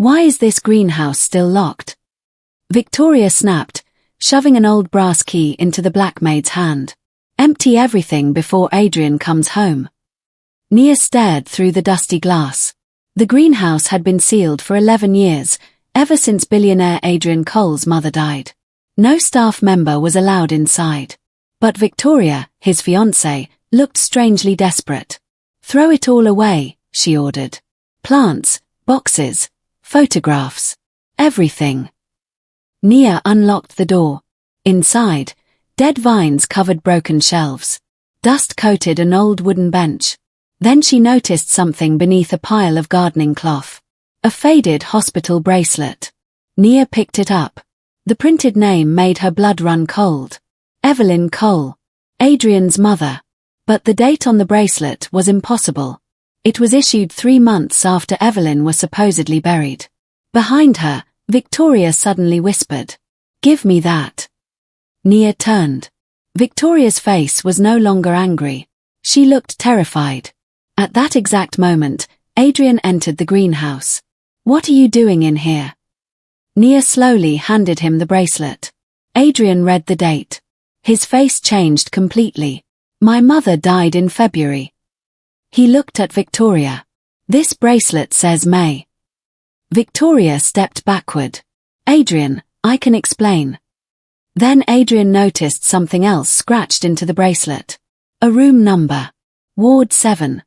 Why is this greenhouse still locked? Victoria snapped, shoving an old brass key into the black maid's hand. Empty everything before Adrian comes home. Nia stared through the dusty glass. The greenhouse had been sealed for 11 years, ever since billionaire Adrian Cole's mother died. No staff member was allowed inside. But Victoria, his fiancée, looked strangely desperate. Throw it all away, she ordered. Plants, boxes, photographs, everything. Nia unlocked the door. Inside, dead vines covered broken shelves. Dust coated an old wooden bench. Then she noticed something beneath a pile of gardening cloth. A faded hospital bracelet. Nia picked it up. The printed name made her blood run cold. Evelyn Cole, Adrian's mother. But the date on the bracelet was impossible. It was issued 3 months after Evelyn was supposedly buried. Behind her, Victoria suddenly whispered, "Give me that." Nia turned. Victoria's face was no longer angry. She looked terrified. At that exact moment, Adrian entered the greenhouse. "What are you doing in here?" Nia slowly handed him the bracelet. Adrian read the date. His face changed completely. "My mother died in February." He looked at Victoria. "This bracelet says May." Victoria stepped backward. "Adrian, I can explain." Then Adrian noticed something else scratched into the bracelet. A room number. Ward 7.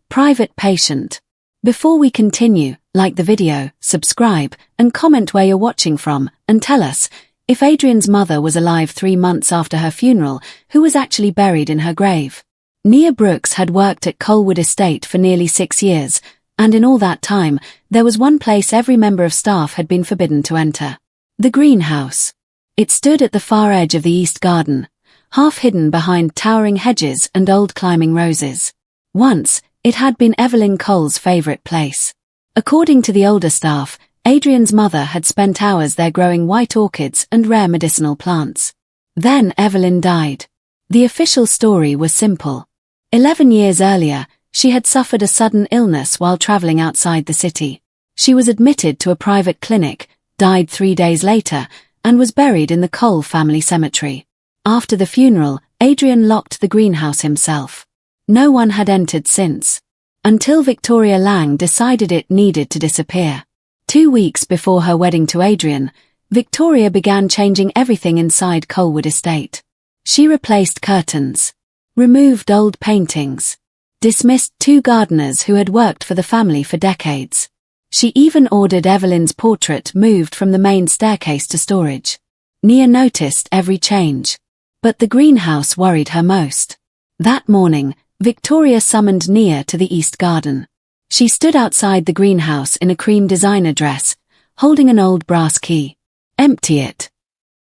Private patient. Before we continue, like the video, subscribe, and comment where you're watching from, and tell us, if Adrian's mother was alive 3 months after her funeral, who was actually buried in her grave? Nia Brooks had worked at Colwood Estate for nearly 6 years, and in all that time, there was one place every member of staff had been forbidden to enter. The greenhouse. It stood at the far edge of the east garden, half hidden behind towering hedges and old climbing roses. Once, it had been Evelyn Cole's favorite place. According to the older staff, Adrian's mother had spent hours there growing white orchids and rare medicinal plants. Then Evelyn died. The official story was simple. 11 years earlier, she had suffered a sudden illness while traveling outside the city. She was admitted to a private clinic, died 3 days later, and was buried in the Cole family cemetery. After the funeral, Adrian locked the greenhouse himself. No one had entered since. Until Victoria Lang decided it needed to disappear. 2 weeks before her wedding to Adrian, Victoria began changing everything inside Colwood Estate. She replaced curtains, removed old paintings, dismissed 2 gardeners who had worked for the family for decades. She even ordered Evelyn's portrait moved from the main staircase to storage. Nia noticed every change. But the greenhouse worried her most. That morning, Victoria summoned Nia to the east garden. She stood outside the greenhouse in a cream designer dress, holding an old brass key. "Empty it."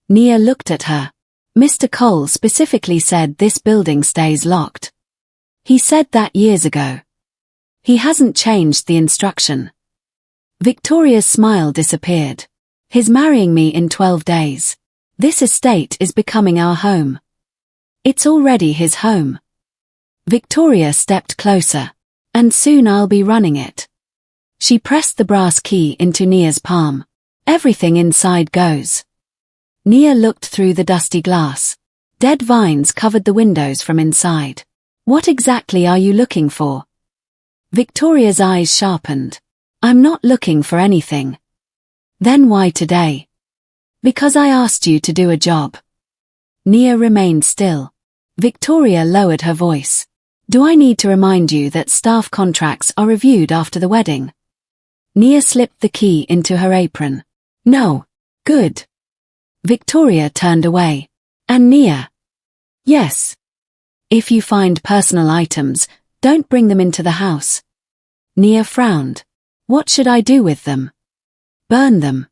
Nia looked at her. "Mr. Cole specifically said this building stays locked. He said that years ago. He hasn't changed the instruction." Victoria's smile disappeared. "He's marrying me in 12 days. This estate is becoming our home. It's already his home." Victoria stepped closer. "And soon I'll be running it." She pressed the brass key into Nia's palm. "Everything inside goes." Nia looked through the dusty glass. Dead vines covered the windows from inside. "What exactly are you looking for?" Victoria's eyes sharpened. "I'm not looking for anything." "Then why today?" "Because I asked you to do a job." Nia remained still. Victoria lowered her voice. "Do I need to remind you that staff contracts are reviewed after the wedding?" Nia slipped the key into her apron. "No." "Good." Victoria turned away. "And Nia?" "Yes. If you find personal items, don't bring them into the house." Nia frowned. "What should I do with them?" "Burn them."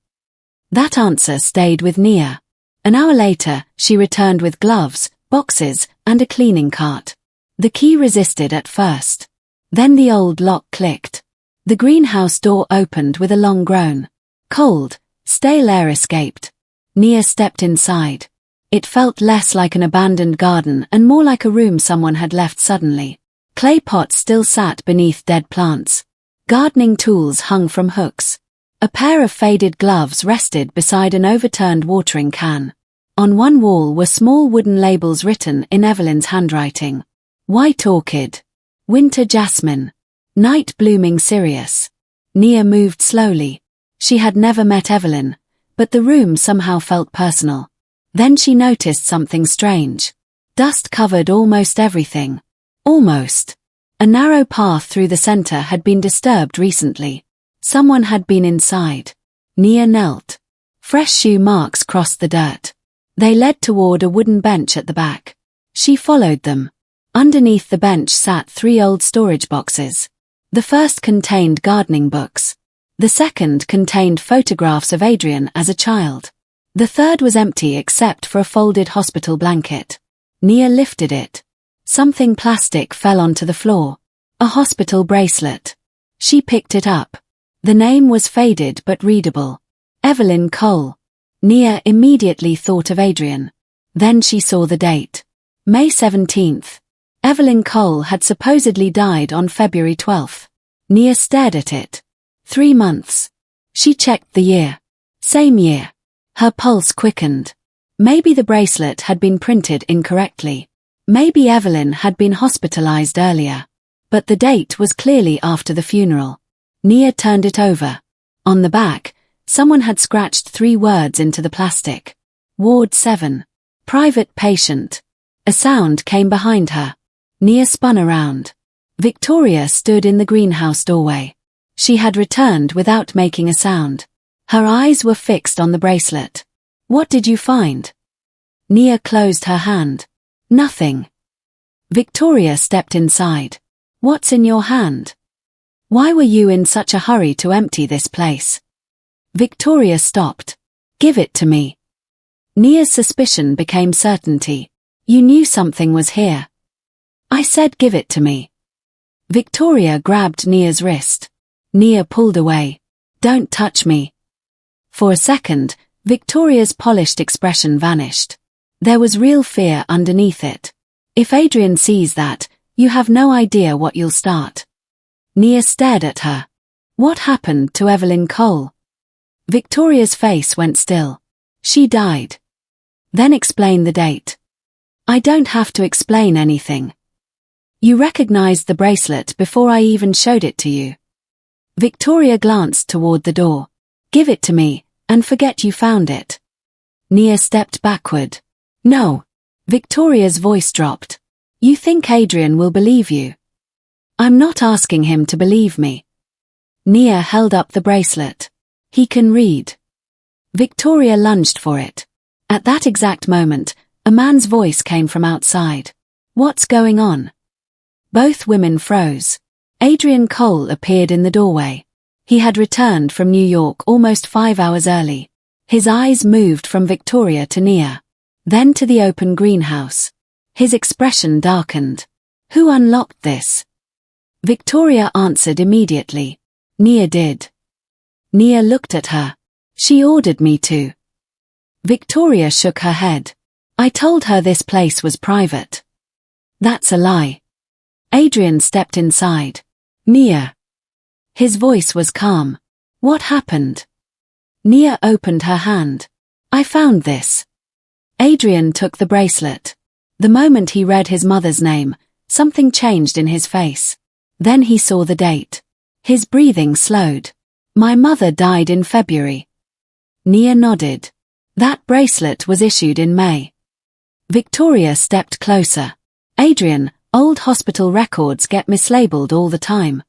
That answer stayed with Nia. An hour later, she returned with gloves, boxes, and a cleaning cart. The key resisted at first. Then the old lock clicked. The greenhouse door opened with a long groan. Cold, stale air escaped. Nia stepped inside. It felt less like an abandoned garden and more like a room someone had left suddenly. Clay pots still sat beneath dead plants. Gardening tools hung from hooks. A pair of faded gloves rested beside an overturned watering can. On one wall were small wooden labels written in Evelyn's handwriting. White orchid. Winter jasmine. Night blooming Sirius. Nia moved slowly. She had never met Evelyn, but the room somehow felt personal. Then she noticed something strange. Dust covered almost everything. Almost. A narrow path through the center had been disturbed recently. Someone had been inside. Nia knelt. Fresh shoe marks crossed the dirt. They led toward a wooden bench at the back. She followed them. Underneath the bench sat 3 old storage boxes. The first contained gardening books. The second contained photographs of Adrian as a child. The third was empty except for a folded hospital blanket. Nia lifted it. Something plastic fell onto the floor. A hospital bracelet. She picked it up. The name was faded but readable. Evelyn Cole. Nia immediately thought of Adrian. Then she saw the date. May 17th. Evelyn Cole had supposedly died on February 12th. Nia stared at it. 3 months. She checked the year. Same year. Her pulse quickened. Maybe the bracelet had been printed incorrectly. Maybe Evelyn had been hospitalized earlier. But the date was clearly after the funeral. Nia turned it over. On the back, someone had scratched 3 words into the plastic. Ward 7. Private patient. A sound came behind her. Nia spun around. Victoria stood in the greenhouse doorway. She had returned without making a sound. Her eyes were fixed on the bracelet. What did you find? Nia closed her hand. Nothing. Victoria stepped inside. What's in your hand? Why were you in such a hurry to empty this place? Victoria stopped. Give it to me. Nia's suspicion became certainty. You knew something was here. I said give it to me. Victoria grabbed Nia's wrist. Nia pulled away. Don't touch me. For a second, Victoria's polished expression vanished. There was real fear underneath it. If Adrian sees that, you have no idea what you'll start. Nia stared at her. What happened to Evelyn Cole? Victoria's face went still. She died. Then explain the date. I don't have to explain anything. You recognized the bracelet before I even showed it to you. Victoria glanced toward the door. Give it to me, and forget you found it. Nia stepped backward. No. Victoria's voice dropped. You think Adrian will believe you? I'm not asking him to believe me. Nia held up the bracelet. He can read. Victoria lunged for it. At that exact moment, a man's voice came from outside. What's going on? Both women froze. Adrian Cole appeared in the doorway. He had returned from New York almost 5 hours early. His eyes moved from Victoria to Nia, then to the open greenhouse. His expression darkened. Who unlocked this? Victoria answered immediately. Nia did. Nia looked at her. She ordered me to. Victoria shook her head. I told her this place was private. That's a lie. Adrian stepped inside. Nia. His voice was calm. What happened? Nia opened her hand. I found this. Adrian took the bracelet. The moment he read his mother's name, something changed in his face. Then he saw the date. His breathing slowed. My mother died in February. Nia nodded. That bracelet was issued in May. Victoria stepped closer. Adrian, old hospital records get mislabeled all the time.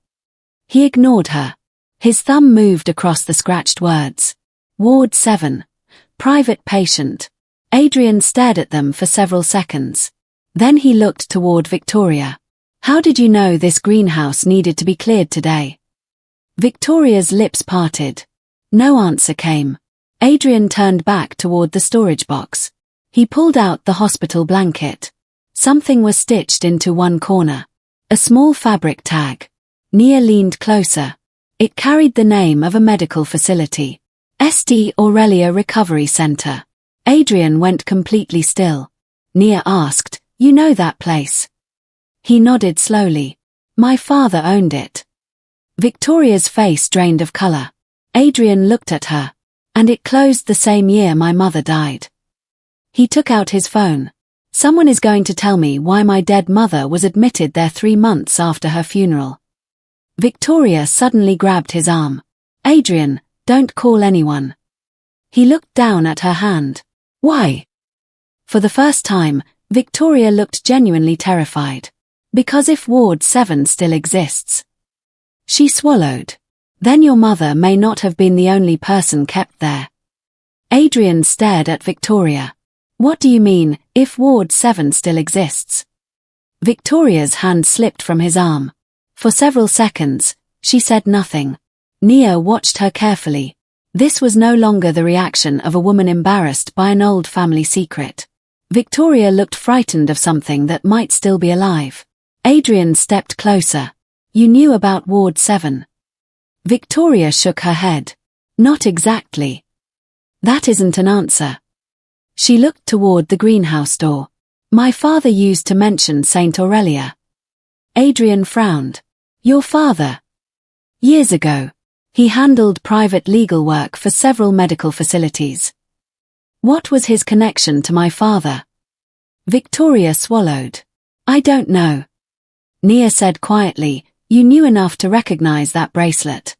He ignored her. His thumb moved across the scratched words. Ward 7. Private patient. Adrian stared at them for several seconds. Then he looked toward Victoria. How did you know this greenhouse needed to be cleared today? Victoria's lips parted. No answer came. Adrian turned back toward the storage box. He pulled out the hospital blanket. Something was stitched into one corner. A small fabric tag. Nia leaned closer. It carried the name of a medical facility. St. Aurelia Recovery Center. Adrian went completely still. Nia asked, You know that place? He nodded slowly. My father owned it. Victoria's face drained of color. Adrian looked at her. And it closed the same year my mother died. He took out his phone. Someone is going to tell me why my dead mother was admitted there 3 months after her funeral. Victoria suddenly grabbed his arm. Adrian, don't call anyone. He looked down at her hand. Why? For the first time, Victoria looked genuinely terrified. Because if Ward 7 still exists. She swallowed. Then your mother may not have been the only person kept there. Adrian stared at Victoria. What do you mean, if Ward 7 still exists? Victoria's hand slipped from his arm. For several seconds, she said nothing. Nia watched her carefully. This was no longer the reaction of a woman embarrassed by an old family secret. Victoria looked frightened of something that might still be alive. Adrian stepped closer. You knew about Ward 7. Victoria shook her head. Not exactly. That isn't an answer. She looked toward the greenhouse door. My father used to mention Saint Aurelia. Adrian frowned. Your father? Years ago. He handled private legal work for several medical facilities. What was his connection to my father? Victoria swallowed. I don't know. Nia said quietly, you knew enough to recognize that bracelet.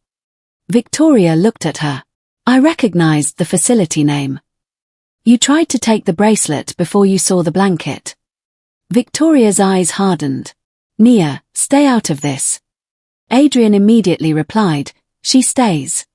Victoria looked at her. I recognized the facility name. You tried to take the bracelet before you saw the blanket. Victoria's eyes hardened. Nia, stay out of this. Adrian immediately replied, she stays.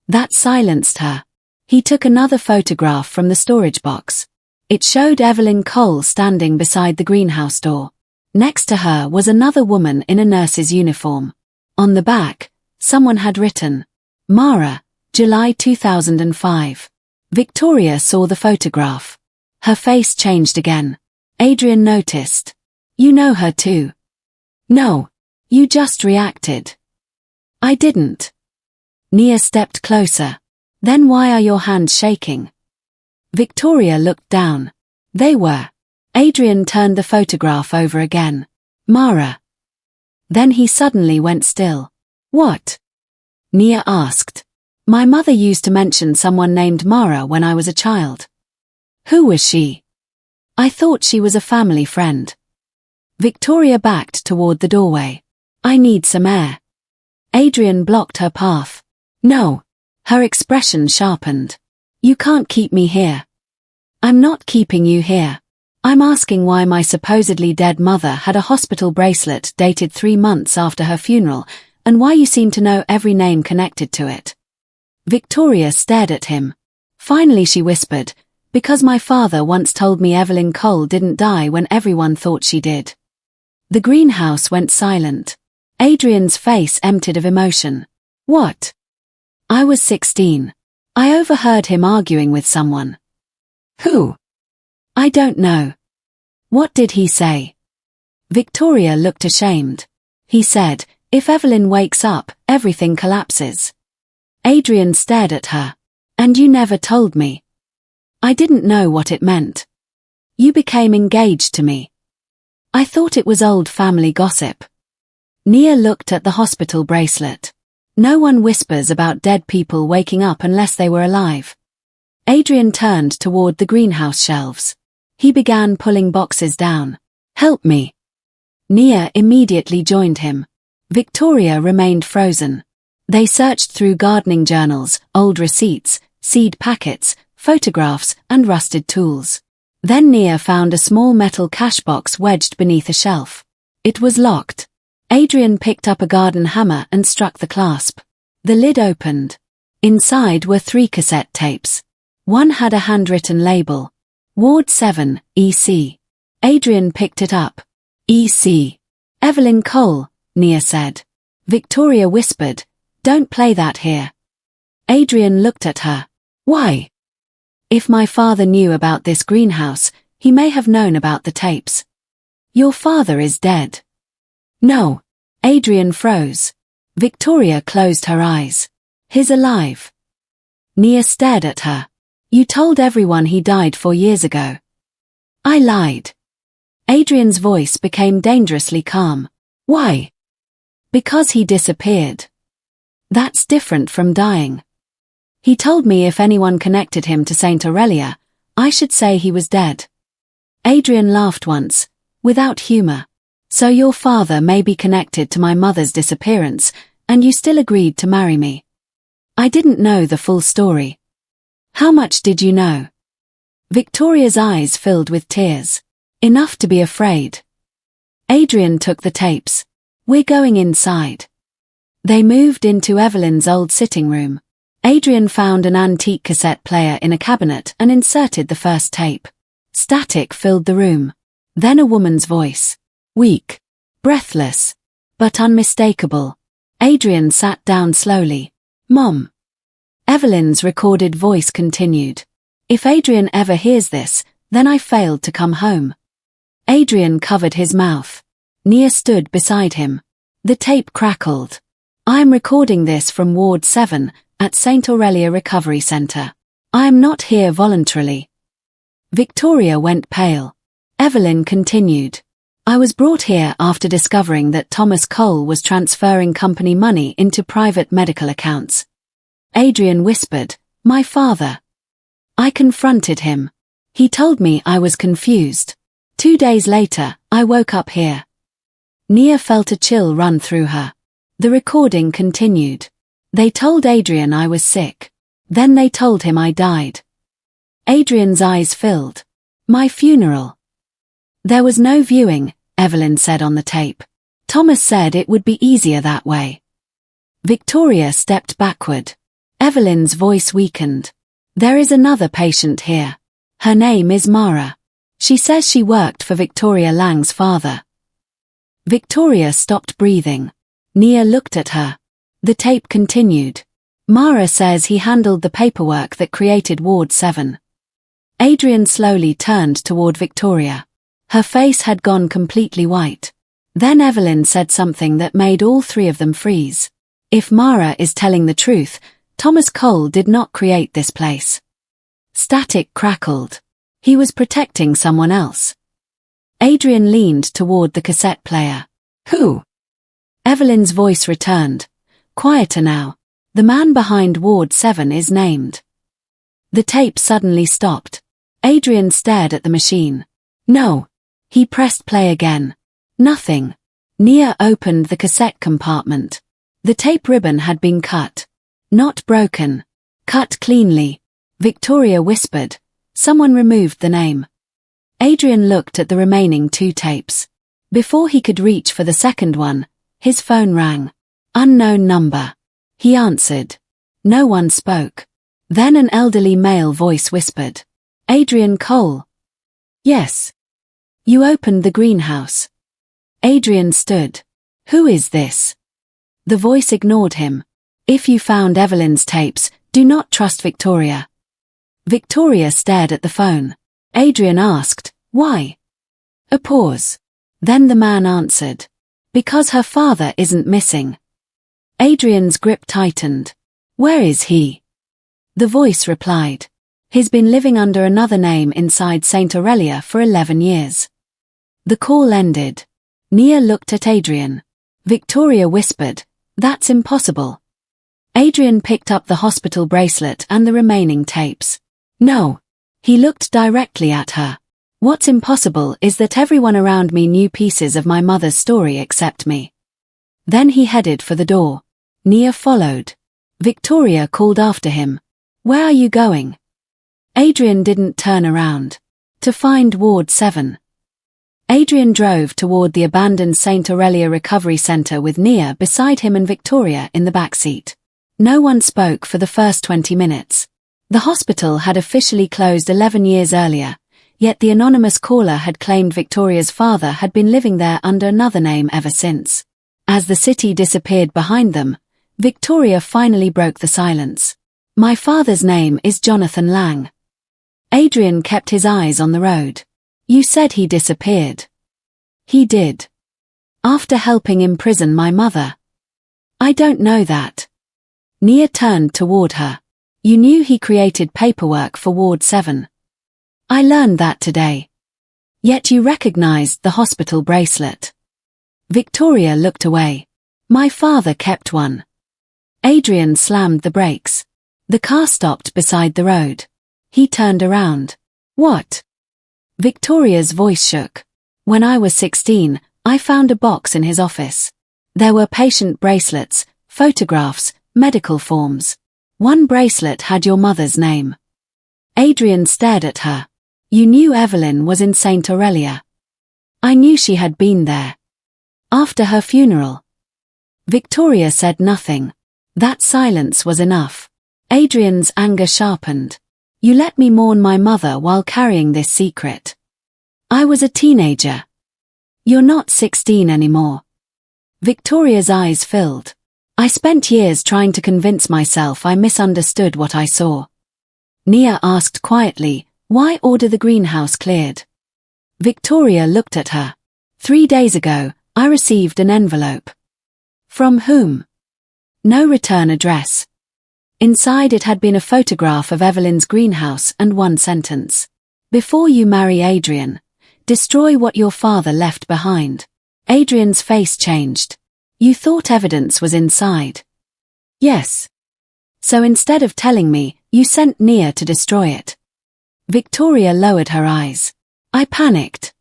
That silenced her. He took another photograph from the storage box. It showed Evelyn Cole standing beside the greenhouse door. Next to her was another woman in a nurse's uniform. On the back, someone had written, Mara, July 2005. Victoria saw the photograph. Her face changed again. Adrian noticed. You know her too. No. You just reacted. I didn't. Nia stepped closer. Then why are your hands shaking? Victoria looked down. They were. Adrian turned the photograph over again. Mara. Then he suddenly went still. What? Nia asked. My mother used to mention someone named Mara when I was a child. Who was she? I thought she was a family friend. Victoria backed toward the doorway. I need some air. Adrian blocked her path. No. Her expression sharpened. You can't keep me here. I'm not keeping you here. I'm asking why my supposedly dead mother had a hospital bracelet dated 3 months after her funeral, and why you seem to know every name connected to it. Victoria stared at him. Finally she whispered, because my father once told me Evelyn Cole didn't die when everyone thought she did. The greenhouse went silent. Adrian's face emptied of emotion. What? I was 16. I overheard him arguing with someone. Who? I don't know. What did he say? Victoria looked ashamed. He said, if Evelyn wakes up, everything collapses. Adrian stared at her. And you never told me. I didn't know what it meant. You became engaged to me. I thought it was old family gossip. Nia looked at the hospital bracelet. No one whispers about dead people waking up unless they were alive. Adrian turned toward the greenhouse shelves. He began pulling boxes down. Help me. Nia immediately joined him. Victoria remained frozen. They searched through gardening journals, old receipts, seed packets, photographs, and rusted tools. Then Nia found a small metal cash box wedged beneath a shelf. It was locked. Adrian picked up a garden hammer and struck the clasp. The lid opened. Inside were 3 cassette tapes. One had a handwritten label. Ward 7, EC. Adrian picked it up. EC. Evelyn Cole, Nia said. Victoria whispered, don't play that here. Adrian looked at her. Why? If my father knew about this greenhouse, he may have known about the tapes. Your father is dead. No. Adrian froze. Victoria closed her eyes. He's alive. Nia stared at her. You told everyone he died 4 years ago. I lied. Adrian's voice became dangerously calm. Why? Because he disappeared. That's different from dying. He told me if anyone connected him to Saint Aurelia, I should say he was dead. Adrian laughed once, without humor. So your father may be connected to my mother's disappearance, and you still agreed to marry me. I didn't know the full story. How much did you know? Victoria's eyes filled with tears. Enough to be afraid. Adrian took the tapes. We're going inside. They moved into Evelyn's old sitting room. Adrian found an antique cassette player in a cabinet and inserted the first tape. Static filled the room. Then a woman's voice. Weak, breathless, but unmistakable. Adrian sat down slowly. Mom. Evelyn's recorded voice continued. If Adrian ever hears this, then I failed to come home. Adrian covered his mouth. Nia stood beside him. The tape crackled. I am recording this from Ward 7, at St. Aurelia Recovery Center. I am not here voluntarily. Victoria went pale. Evelyn continued. I was brought here after discovering that Thomas Cole was transferring company money into private medical accounts. Adrian whispered, my father. I confronted him. He told me I was confused. 2 days later, I woke up here. Nia felt a chill run through her. The recording continued. They told Adrian I was sick. Then they told him I died. Adrian's eyes filled. My funeral. There was no viewing, Evelyn said on the tape. Thomas said it would be easier that way. Victoria stepped backward. Evelyn's voice weakened. There is another patient here. Her name is Mara. She says she worked for Victoria Lang's father. Victoria stopped breathing. Nia looked at her. The tape continued. Mara says he handled the paperwork that created Ward 7. Adrian slowly turned toward Victoria. Her face had gone completely white. Then Evelyn said something that made all three of them freeze. If Mara is telling the truth, Thomas Cole did not create this place. Static crackled. He was protecting someone else. Adrian leaned toward the cassette player. Who? Evelyn's voice returned. Quieter now. The man behind Ward 7 is named. The tape suddenly stopped. Adrian stared at the machine. No. He pressed play again. Nothing. Nia opened the cassette compartment. The tape ribbon had been cut. Not broken. Cut cleanly. Victoria whispered. Someone removed the name. Adrian looked at the remaining 2 tapes. Before he could reach for the second one, his phone rang. Unknown number. He answered. No one spoke. Then an elderly male voice whispered. Adrian Cole. Yes. You opened the greenhouse. Adrian stood. Who is this? The voice ignored him. If you found Evelyn's tapes, do not trust Victoria. Victoria stared at the phone. Adrian asked, why? A pause. Then the man answered. Because her father isn't missing. Adrian's grip tightened. Where is he? The voice replied. He's been living under another name inside St. Aurelia for 11 years. The call ended. Nia looked at Adrian. Victoria whispered, that's impossible. Adrian picked up the hospital bracelet and the remaining tapes. No. He looked directly at her. What's impossible is that everyone around me knew pieces of my mother's story except me. Then he headed for the door. Nia followed. Victoria called after him. Where are you going? Adrian didn't turn around. To find Ward 7. Adrian drove toward the abandoned St. Aurelia Recovery Center with Nia beside him and Victoria in the backseat. No one spoke for the first 20 minutes. The hospital had officially closed 11 years earlier, yet the anonymous caller had claimed Victoria's father had been living there under another name ever since. As the city disappeared behind them, Victoria finally broke the silence. My father's name is Jonathan Lang. Adrian kept his eyes on the road. You said he disappeared. He did. After helping imprison my mother. I don't know that. Nia turned toward her. You knew he created paperwork for Ward 7. I learned that today. Yet you recognized the hospital bracelet. Victoria looked away. My father kept one. Adrian slammed the brakes. The car stopped beside the road. He turned around. What? Victoria's voice shook. When I was 16, I found a box in his office. There were patient bracelets, photographs, medical forms. One bracelet had your mother's name. Adrian stared at her. You knew Evelyn was in St. Aurelia. I knew she had been there. After her funeral. Victoria said nothing. That silence was enough. Adrian's anger sharpened. You let me mourn my mother while carrying this secret. I was a teenager. You're not 16 anymore. Victoria's eyes filled. I spent years trying to convince myself I misunderstood what I saw. Nia asked quietly, why order the greenhouse cleared? Victoria looked at her. 3 days ago, I received an envelope. From whom? No return address. Inside it had been a photograph of Evelyn's greenhouse and one sentence. Before you marry Adrian, destroy what your father left behind. Adrian's face changed. You thought evidence was inside. Yes. So instead of telling me, you sent Nia to destroy it. Victoria lowered her eyes. I panicked.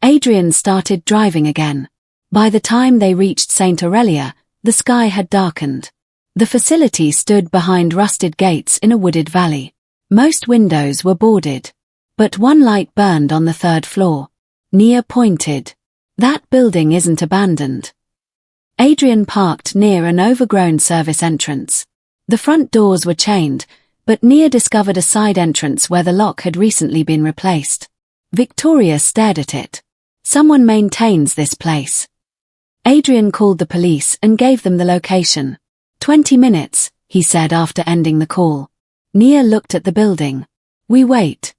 Adrian started driving again. By the time they reached St. Aurelia, the sky had darkened. The facility stood behind rusted gates in a wooded valley. Most windows were boarded. But one light burned on the 3rd floor. Nia pointed. That building isn't abandoned. Adrian parked near an overgrown service entrance. The front doors were chained, but Nia discovered a side entrance where the lock had recently been replaced. Victoria stared at it. Someone maintains this place. Adrian called the police and gave them the location. 20 minutes, he said after ending the call. Nia looked at the building. We wait.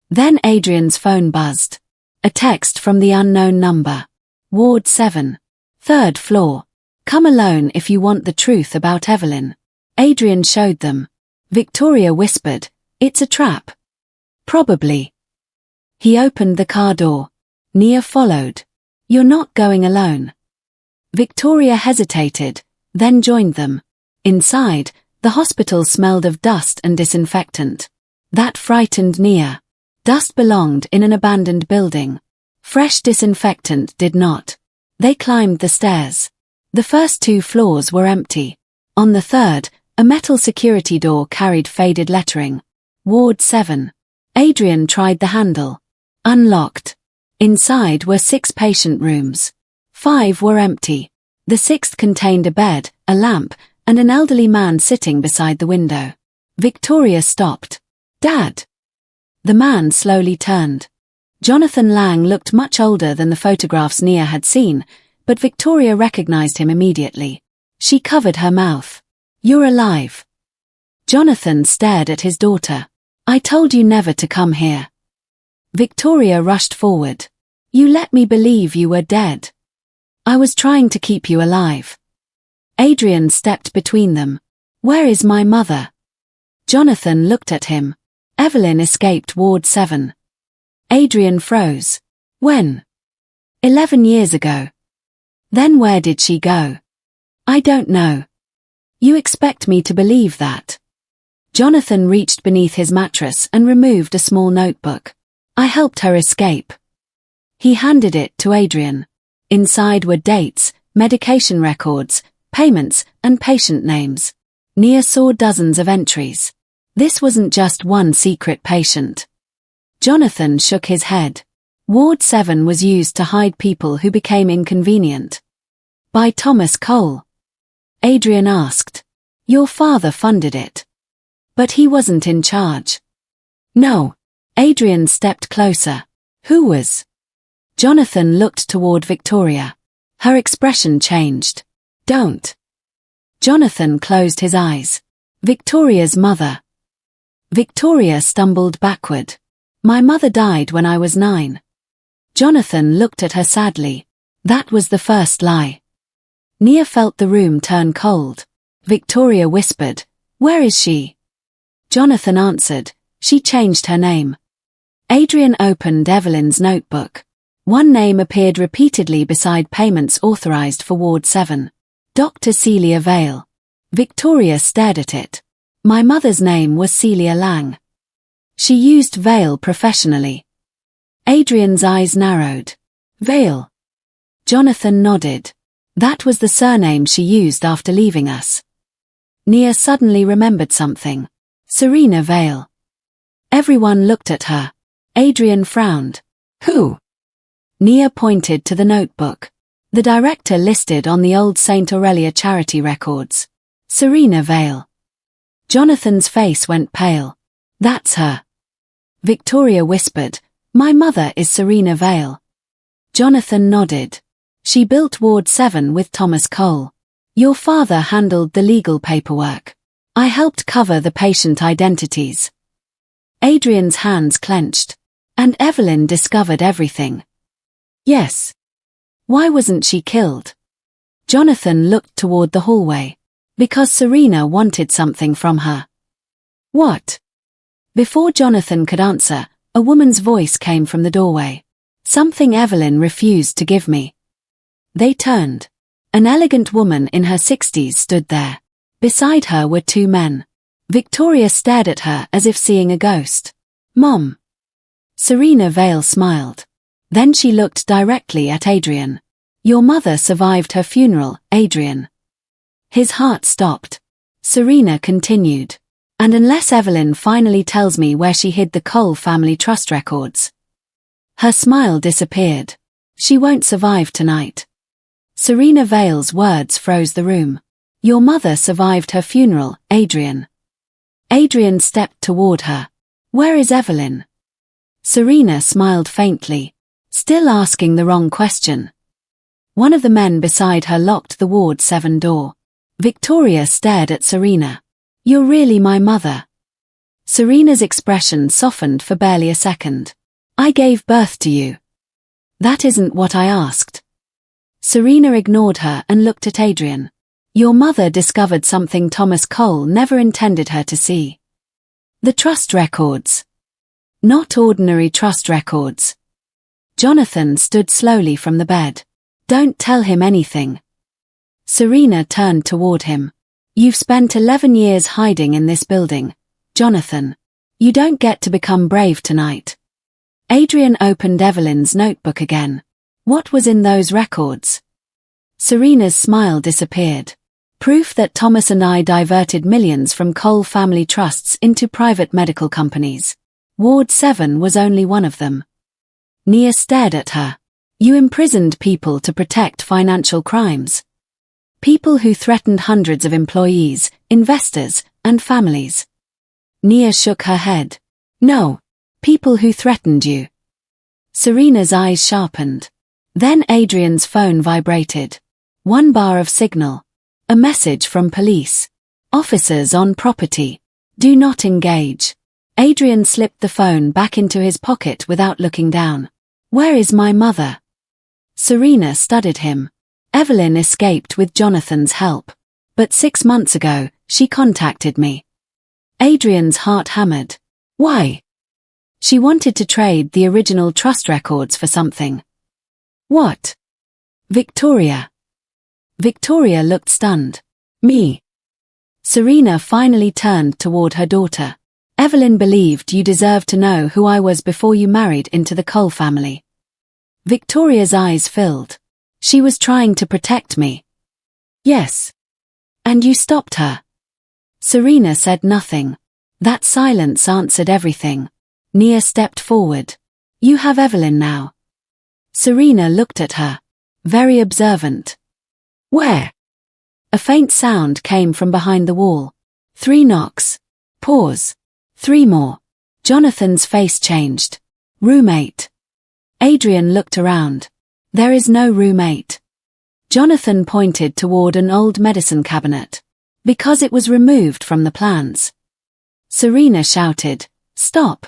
Then Adrian's phone buzzed. A text from the unknown number. Ward 7. 3rd floor. Come alone if you want the truth about Evelyn. Adrian showed them. Victoria whispered, it's a trap. Probably. He opened the car door. Nia followed. You're not going alone. Victoria hesitated, then joined them. Inside, the hospital smelled of dust and disinfectant. That frightened Nia. Dust belonged in an abandoned building. Fresh disinfectant did not. They climbed the stairs. The first 2 floors were empty. On the 3rd, a metal security door carried faded lettering. Ward 7. Adrian tried the handle. Unlocked. Inside were 6 patient rooms. 5 were empty. The 6th contained a bed, a lamp, and an elderly man sitting beside the window. Victoria stopped. Dad! The man slowly turned. Jonathan Lang looked much older than the photographs Nia had seen, but Victoria recognized him immediately. She covered her mouth. You're alive. Jonathan stared at his daughter. I told you never to come here. Victoria rushed forward. You let me believe you were dead. I was trying to keep you alive. Adrian stepped between them. Where is my mother? Jonathan looked at him. Evelyn escaped Ward 7. Adrian froze. When? 11 years ago. Then where did she go? I don't know. You expect me to believe that? Jonathan reached beneath his mattress and removed a small notebook. I helped her escape. He handed it to Adrian. Inside were dates, medication records, payments, and patient names. Nia saw dozens of entries. This wasn't just one secret patient. Jonathan shook his head. Ward 7 was used to hide people who became inconvenient. By Thomas Cole. Adrian asked. Your father funded it. But he wasn't in charge. No. Adrian stepped closer. Who was? Jonathan looked toward Victoria. Her expression changed. Don't. Jonathan closed his eyes. Victoria's mother. Victoria stumbled backward. My mother died when I was 9. Jonathan looked at her sadly. That was the first lie. Nia felt the room turn cold. Victoria whispered, where is she? Jonathan answered, she changed her name. Adrian opened Evelyn's notebook. One name appeared repeatedly beside payments authorized for Ward 7. Dr. Celia Vale. Victoria stared at it. My mother's name was Celia Lang. She used Vale professionally. Adrian's eyes narrowed. Vale. Jonathan nodded. That was the surname she used after leaving us. Nia suddenly remembered something. Serena Vale. Everyone looked at her. Adrian frowned. Who? Nia pointed to the notebook. The director listed on the old St. Aurelia charity records. Serena Vale. Jonathan's face went pale. That's her. Victoria whispered, My mother is Serena Vale. Jonathan nodded. She built Ward 7 with Thomas Cole. Your father handled the legal paperwork. I helped cover the patient identities. Adrian's hands clenched. And Evelyn discovered everything. Yes. Why wasn't she killed? Jonathan looked toward the hallway. Because Serena wanted something from her. What? Before Jonathan could answer, a woman's voice came from the doorway. Something Evelyn refused to give me. They turned. An elegant woman in her 60s stood there. Beside her were two men. Victoria stared at her as if seeing a ghost. Mom. Serena Vale smiled. Then she looked directly at Adrian. Your mother survived her funeral, Adrian. His heart stopped. Serena continued. And unless Evelyn finally tells me where she hid the Cole family trust records. Her smile disappeared. She won't survive tonight. Serena Vale's words froze the room. Your mother survived her funeral, Adrian. Adrian stepped toward her. Where is Evelyn? Serena smiled faintly, still asking the wrong question. One of the men beside her locked the Ward 7 door. Victoria stared at Serena. You're really my mother. Serena's expression softened for barely a second. I gave birth to you. That isn't what I asked. Serena ignored her and looked at Adrian. Your mother discovered something Thomas Cole never intended her to see. The trust records. Not ordinary trust records. Jonathan stood slowly from the bed. Don't tell him anything. Serena turned toward him. You've spent 11 years hiding in this building, Jonathan. You don't get to become brave tonight. Adrian opened Evelyn's notebook again. What was in those records? Serena's smile disappeared. Proof that Thomas and I diverted millions from Cole family trusts into private medical companies. Ward 7 was only one of them. Nia stared at her. You imprisoned people to protect financial crimes. People who threatened hundreds of employees, investors, and families. Nia shook her head. No. People who threatened you. Serena's eyes sharpened. Then Adrian's phone vibrated. One bar of signal. A message from police. Officers on property. Do not engage. Adrian slipped the phone back into his pocket without looking down. Where is my mother? Serena studied him. Evelyn escaped with Jonathan's help. But 6 months ago, she contacted me. Adrian's heart hammered. Why? She wanted to trade the original trust records for something. What? Victoria. Victoria looked stunned. Me. Serena finally turned toward her daughter. Evelyn believed you deserved to know who I was before you married into the Cole family. Victoria's eyes filled. She was trying to protect me. Yes. And you stopped her. Serena said nothing. That silence answered everything. Nia stepped forward. You have Evelyn now. Serena looked at her. Very observant. Where? A faint sound came from behind the wall. 3 knocks. Pause. 3 more. Jonathan's face changed. Roommate. Adrian looked around. There is no roommate. Jonathan pointed toward an old medicine cabinet. Because it was removed from the plans. Serena shouted, Stop.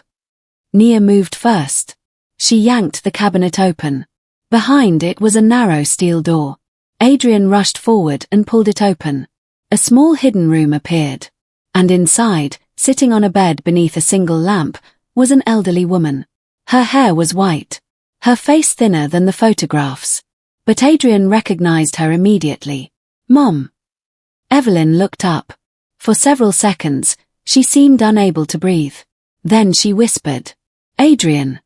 Nia moved first. She yanked the cabinet open. Behind it was a narrow steel door. Adrian rushed forward and pulled it open. A small hidden room appeared. And inside, sitting on a bed beneath a single lamp, was an elderly woman. Her hair was white. Her face thinner than the photographs. But Adrian recognized her immediately. Mom. Evelyn looked up. For several seconds, She seemed unable to breathe. Then she whispered, "Adrian."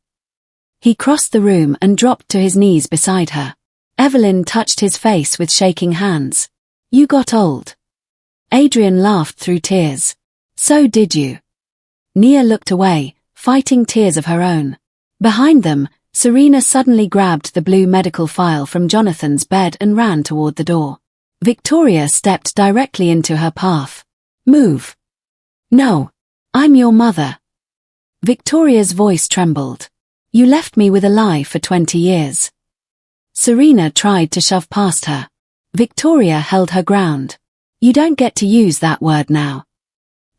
He crossed the room and dropped to his knees beside her. Evelyn touched his face with shaking hands. "You got old." Adrian laughed through tears. "So did you." Nia looked away, fighting tears of her own. Behind them, Serena suddenly grabbed the blue medical file from Jonathan's bed and ran toward the door. Victoria stepped directly into her path. "Move." "No. I'm your mother." Victoria's voice trembled. "You left me with a lie for 20 years. Serena tried to shove past her. Victoria held her ground. "You don't get to use that word now."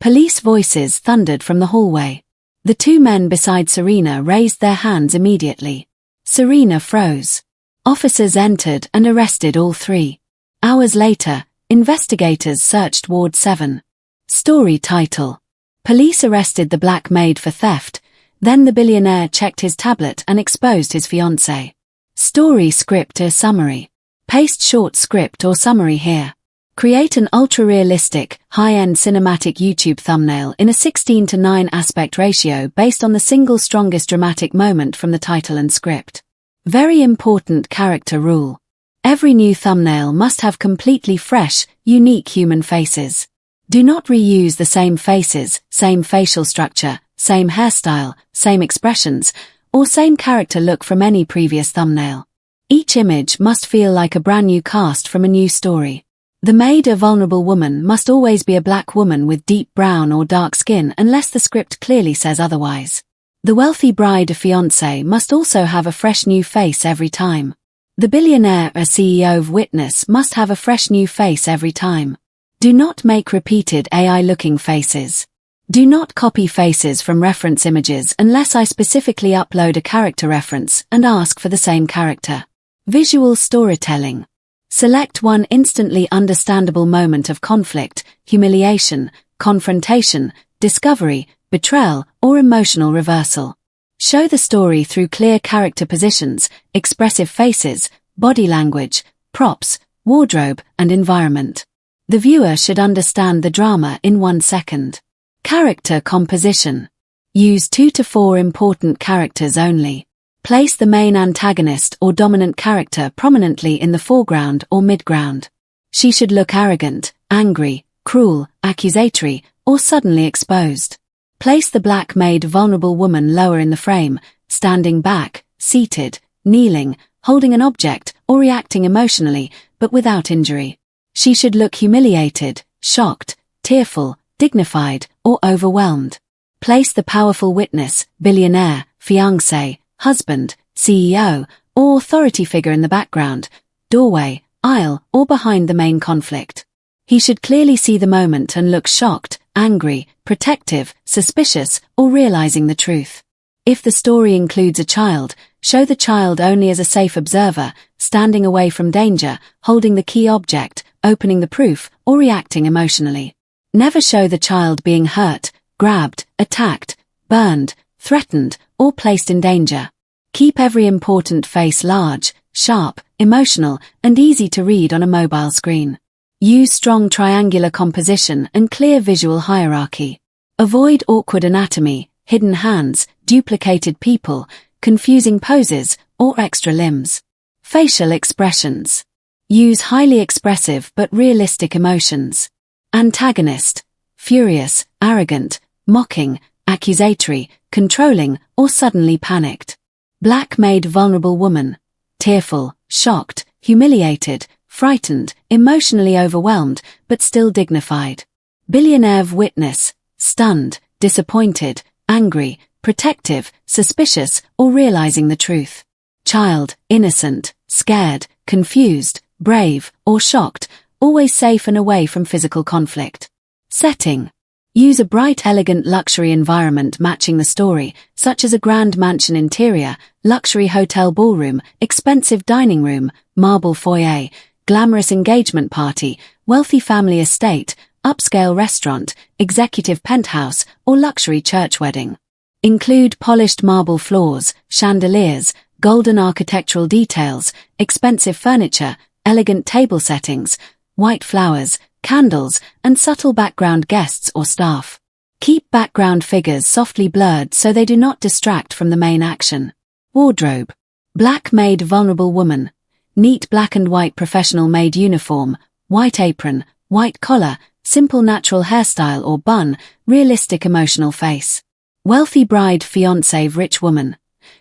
Police voices thundered from the hallway. The two men beside Serena raised their hands immediately. Serena froze. Officers entered and arrested all three. Hours later, investigators searched Ward 7. Story title: Police arrested the Black Maid for theft, then the billionaire checked his tablet and exposed his fiancée. Story script or summary. Paste short script or summary here. Create an ultra-realistic, high-end cinematic YouTube thumbnail in a 16:9 aspect ratio based on the single strongest dramatic moment from the title and script. Very important character rule. Every new thumbnail must have completely fresh, unique human faces. Do not reuse the same faces, same facial structure, same hairstyle, same expressions, or same character look from any previous thumbnail. Each image must feel like a brand new cast from a new story. The maid, a vulnerable woman, must always be a black woman with deep brown or dark skin unless the script clearly says otherwise. The wealthy bride, a fiancé, must also have a fresh new face every time. The billionaire, a CEO of Witness, must have a fresh new face every time. Do not make repeated AI-looking faces. Do not copy faces from reference images unless I specifically upload a character reference and ask for the same character. Visual storytelling. Select one instantly understandable moment of conflict, humiliation, confrontation, discovery, betrayal, or emotional reversal. Show the story through clear character positions, expressive faces, body language, props, wardrobe, and environment. The viewer should understand the drama in 1 second. Character composition. Use 2 to 4 important characters only. Place the main antagonist or dominant character prominently in the foreground or midground. She should look arrogant, angry, cruel, accusatory, or suddenly exposed. Place the black maid vulnerable woman lower in the frame, standing back, seated, kneeling, holding an object, or reacting emotionally, but without injury. She should look humiliated, shocked, tearful, dignified, or overwhelmed. Place the powerful witness, billionaire, fiancé, husband, CEO, or authority figure in the background, doorway, aisle, or behind the main conflict. He should clearly see the moment and look shocked, angry, protective, suspicious, or realizing the truth. If the story includes a child, show the child only as a safe observer, standing away from danger, holding the key object, opening the proof, or reacting emotionally. Never show the child being hurt, grabbed, attacked, burned, threatened, or placed in danger. Keep every important face large, sharp, emotional, and easy to read on a mobile screen. Use strong triangular composition and clear visual hierarchy. Avoid awkward anatomy, hidden hands, duplicated people, confusing poses, or extra limbs. Facial expressions. Use highly expressive but realistic emotions. Antagonist. Furious, arrogant, mocking, accusatory, controlling, or suddenly panicked. Black maid vulnerable woman. Tearful, shocked, humiliated, frightened, emotionally overwhelmed, but still dignified. Billionaire witness. Stunned, disappointed, angry, protective, suspicious, or realizing the truth. Child, innocent, scared, confused, brave, or shocked, always safe and away from physical conflict. Setting. Use a bright, elegant luxury environment matching the story, such as a grand mansion interior, luxury hotel ballroom, expensive dining room, marble foyer, glamorous engagement party, wealthy family estate, upscale restaurant, executive penthouse, or luxury church wedding. Include polished marble floors, chandeliers, golden architectural details, expensive furniture, elegant table settings, white flowers, candles, and subtle background guests or staff. Keep background figures softly blurred so they do not distract from the main action. Wardrobe. Black maid vulnerable woman. Neat black and white professional maid uniform, white apron, white collar, simple natural hairstyle or bun, realistic emotional face. Wealthy bride fiancée rich woman.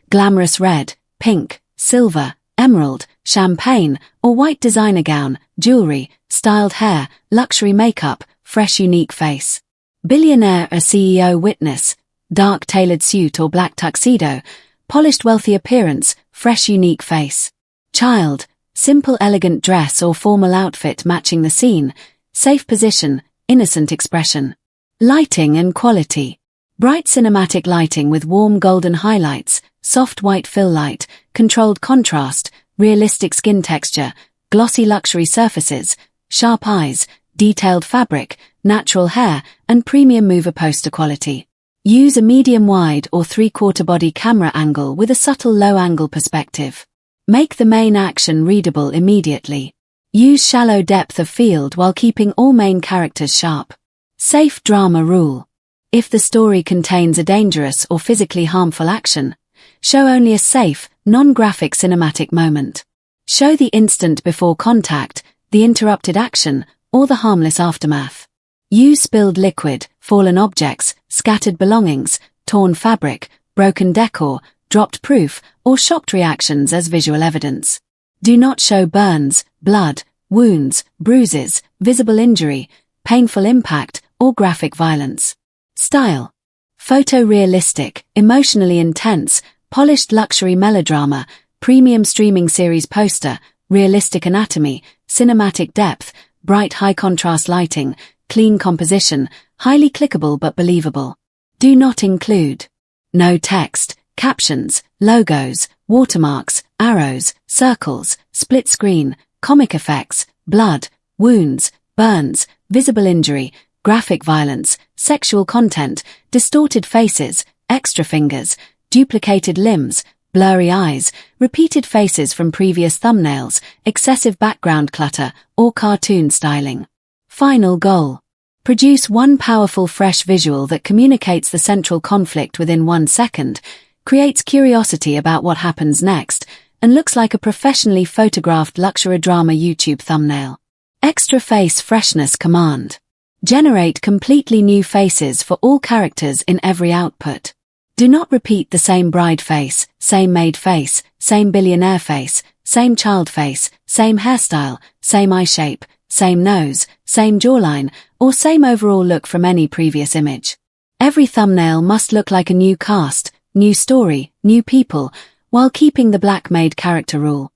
Glamorous red, pink, silver, emerald, champagne, or white designer gown, jewelry, styled hair, luxury makeup, fresh unique face. Billionaire a CEO witness, dark tailored suit or black tuxedo, polished wealthy appearance, fresh unique face. Child, simple elegant dress or formal outfit matching the scene, safe position, innocent expression. Lighting and quality. Bright cinematic lighting with warm golden highlights, soft white fill light, controlled contrast, realistic skin texture, glossy luxury surfaces, sharp eyes, detailed fabric, natural hair, and premium mover poster quality. Use a medium-wide or 3/4 body camera angle with a subtle low-angle perspective. Make the main action readable immediately. Use shallow depth of field while keeping all main characters sharp. Safe drama rule. If the story contains a dangerous or physically harmful action, show only a safe, non-graphic cinematic moment. Show the instant before contact, the interrupted action, or the harmless aftermath. Use spilled liquid, fallen objects, scattered belongings, torn fabric, broken decor, dropped proof, or shocked reactions as visual evidence. Do not show burns, blood, wounds, bruises, visible injury, painful impact, or graphic violence. Style. Photorealistic, emotionally intense, polished luxury melodrama, premium streaming series poster, realistic anatomy, cinematic depth, bright high-contrast lighting, clean composition, highly clickable but believable. Do not include. No text, captions, logos, watermarks, arrows, circles, split screen, comic effects, blood, wounds, burns, visible injury, graphic violence, sexual content, distorted faces, extra fingers, duplicated limbs, blurry eyes, repeated faces from previous thumbnails, excessive background clutter, or cartoon styling. Final goal. Produce one powerful fresh visual that communicates the central conflict within 1 second, creates curiosity about what happens next, and looks like a professionally photographed luxury drama YouTube thumbnail. Extra face freshness command. Generate completely new faces for all characters in every output. Do not repeat the same bride face, same maid face, same billionaire face, same child face, same hairstyle, same eye shape, same nose, same jawline, or same overall look from any previous image. Every thumbnail must look like a new cast, new story, new people, while keeping the black maid character rule.